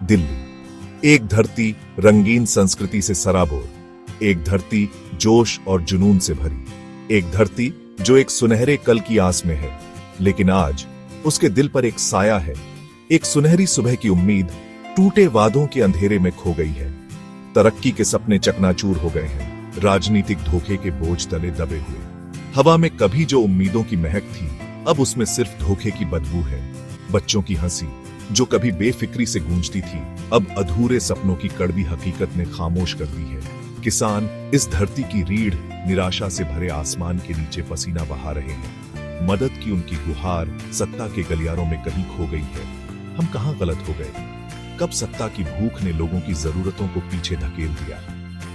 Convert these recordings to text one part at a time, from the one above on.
दिल्ली, एक धरती रंगीन संस्कृति से सराबोर, एक धरती जोश और जुनून से भरी, एक धरती जो एक सुनहरे कल की आस में है, लेकिन आज उसके दिल पर एक साया है। एक सुनहरी सुबह की उम्मीद टूटे वादों के अंधेरे में खो गई है। तरक्की के सपने चकनाचूर हो गए हैं, राजनीतिक धोखे के बोझ तले दबे हुए। हवा में कभी जो उम्मीदों की महक थी, अब उसमें सिर्फ धोखे की बदबू है। बच्चों की हंसी जो कभी बेफिक्री से गूंजती थी, अब अधूरे सपनों की कड़वी हकीकत ने खामोश कर दी है। किसान इस धरती की रीढ़ निराशा से भरे आसमान के नीचे पसीना बहा रहे हैं। मदद की उनकी गुहार सत्ता के गलियारों में कहीं खो गई है। हम कहां गलत हो गए? कब सत्ता की भूख ने लोगों की जरूरतों को पीछे धकेल दिया?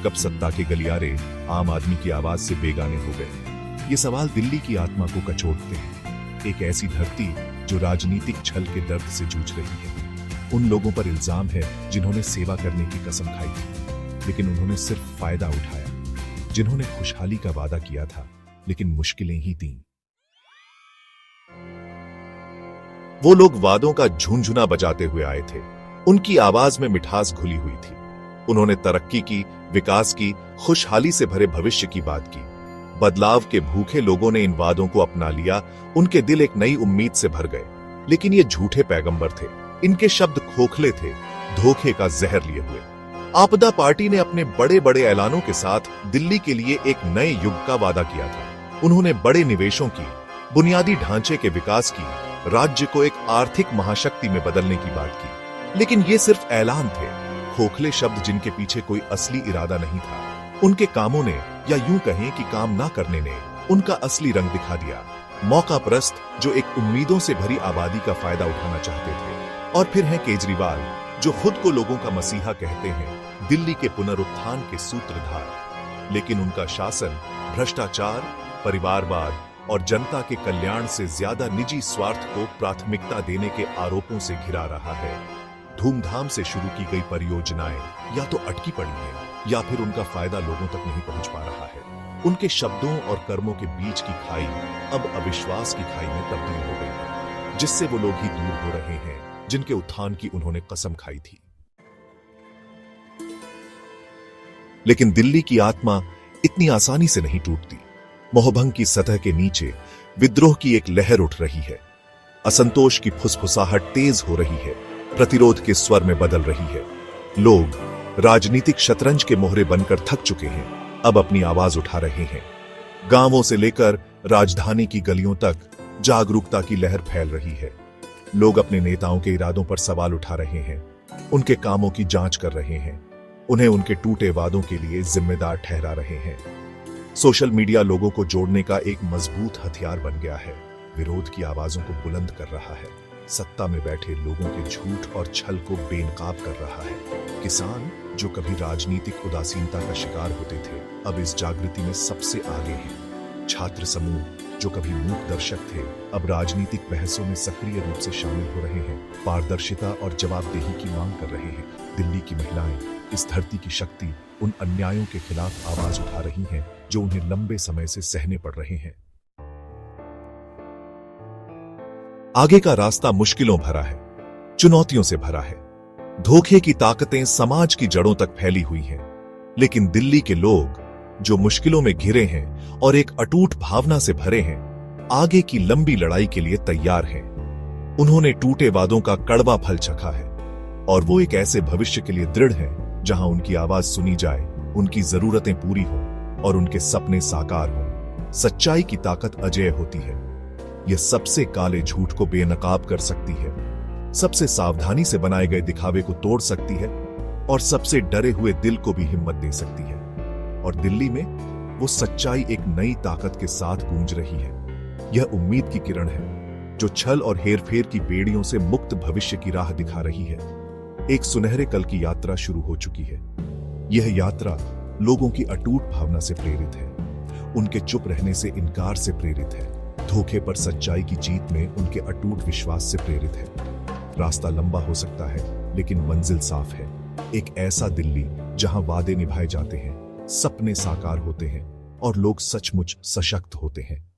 कब सत्ता के गलियारे आम आदमी की आवाज से बेगाने हो गए? ये सवाल दिल्ली की आत्मा को कचोटते हैं। एक ऐसी धरती जो राजनीतिक छल के दर्द से जूझ रही है। उन लोगों पर इल्जाम है जिन्होंने सेवा करने की कसम खाई थी, लेकिन उन्होंने सिर्फ फायदा उठाया। जिन्होंने खुशहाली का वादा किया था, लेकिन मुश्किलें ही दी। वो लोग वादों का झुनझुना बजाते हुए आए थे। उनकी आवाज में मिठास घुली हुई थी। उन्होंने तरक्की की, विकास की, खुशहाली से भरे भविष्य की बात की। बदलाव के भूखे लोगों ने इन वादों को अपना लिया। उनके दिल एक नई उम्मीद से भर गए, लेकिन ये झूठे पैगंबर थे। इनके शब्द खोखले थे, धोखे का जहर लिए हुए। आपदा पार्टी ने अपने बड़े बड़े ऐलानों के साथ दिल्ली के लिए एक नए युग का वादा किया था। उन्होंने बड़े निवेशों की, बुनियादी ढांचे के विकास की, राज्य को एक आर्थिक महाशक्ति में बदलने की बात की, लेकिन ये सिर्फ ऐलान थे, खोखले शब्द जिनके पीछे कोई असली इरादा नहीं था। उनके कामों ने, या यूं कहें कि काम ना करने ने, उनका असली रंग दिखा दिया। मौका परस्त जो एक उम्मीदों से भरी आबादी का फायदा उठाना चाहते थे। और फिर है केजरीवाल, जो खुद को लोगों का मसीहा कहते हैं, दिल्ली के पुनरुत्थान के सूत्रधार। लेकिन उनका शासन भ्रष्टाचार, परिवारवाद और जनता के कल्याण से ज्यादा निजी स्वार्थ को प्राथमिकता देने के आरोपों से घिरा रहा है। धूमधाम से शुरू की गई परियोजनाएं या तो अटकी पड़ी हैं, या फिर उनका फायदा लोगों तक नहीं पहुंच पा रहा है। उनके शब्दों और कर्मों के बीच की खाई अब अविश्वास की खाई में तब्दील हो गई है, जिससे वो लोग ही दूर हो रहे हैं जिनके उत्थान की उन्होंने कसम खाई थी। लेकिन दिल्ली की आत्मा इतनी आसानी से नहीं टूटती। मोहभंग की सतह के नीचे विद्रोह की एक लहर उठ रही है। असंतोष की फुसफुसाहट तेज हो रही है, प्रतिरोध के स्वर में बदल रही है। लोग राजनीतिक शतरंज के मोहरे बनकर थक चुके हैं, अब अपनी आवाज उठा रहे हैं। गांवों से लेकर राजधानी की गलियों तक जागरूकता की लहर फैल रही है। लोग अपने नेताओं के इरादों पर सवाल उठा रहे हैं, उनके कामों की जांच कर रहे हैं, उन्हें उनके टूटे वादों के लिए जिम्मेदार ठहरा रहे हैं। सोशल मीडिया लोगों को जोड़ने का एक मजबूत हथियार बन गया है, विरोध की आवाजों को बुलंद कर रहा है, सत्ता में बैठे लोगों के झूठ और छल को बेनकाब कर रहा है। किसान जो कभी राजनीतिक उदासीनता का शिकार होते थे, अब इस जागृति में सबसे आगे हैं। छात्र समूह जो कभी मूक दर्शक थे, अब राजनीतिक बहसों में सक्रिय रूप से शामिल हो रहे हैं, पारदर्शिता और जवाबदेही की मांग कर रहे हैं। दिल्ली की महिलाएं, इस धरती की शक्ति, उन अन्यायों के खिलाफ आवाज उठा रही हैं जो उन्हें लंबे समय से सहने पड़ रहे हैं। आगे का रास्ता मुश्किलों भरा है, चुनौतियों से भरा है। धोखे की ताकतें समाज की जड़ों तक फैली हुई हैं, लेकिन दिल्ली के लोग जो मुश्किलों में घिरे हैं और एक अटूट भावना से भरे हैं, आगे की लंबी लड़ाई के लिए तैयार हैं। उन्होंने टूटे वादों का कड़वा फल चखा है, और वो एक ऐसे भविष्य के लिए दृढ़ हैं जहां उनकी आवाज सुनी जाए, उनकी जरूरतें पूरी हों और उनके सपने साकार हों। सच्चाई की ताकत अजेय होती है। यह सबसे काले झूठ को बेनकाब कर सकती है, सबसे सावधानी से बनाए गए दिखावे को तोड़ सकती है, और सबसे डरे हुए दिल को भी हिम्मत दे सकती है। और दिल्ली में वो सच्चाई एक नई ताकत के साथ गूंज रही है। यह उम्मीद की किरण है जो छल और हेरफेर की बेड़ियों से मुक्त भविष्य की राह दिखा रही है। एक सुनहरे कल की यात्रा शुरू हो चुकी है। यह यात्रा लोगों की अटूट भावना से प्रेरित है, उनके चुप रहने से इनकार से प्रेरित है, धोखे पर सच्चाई की जीत में उनके अटूट विश्वास से प्रेरित है। रास्ता लंबा हो सकता है, लेकिन मंजिल साफ है। एक ऐसा दिल्ली जहां वादे निभाए जाते हैं, सपने साकार होते हैं और लोग सचमुच सशक्त होते हैं।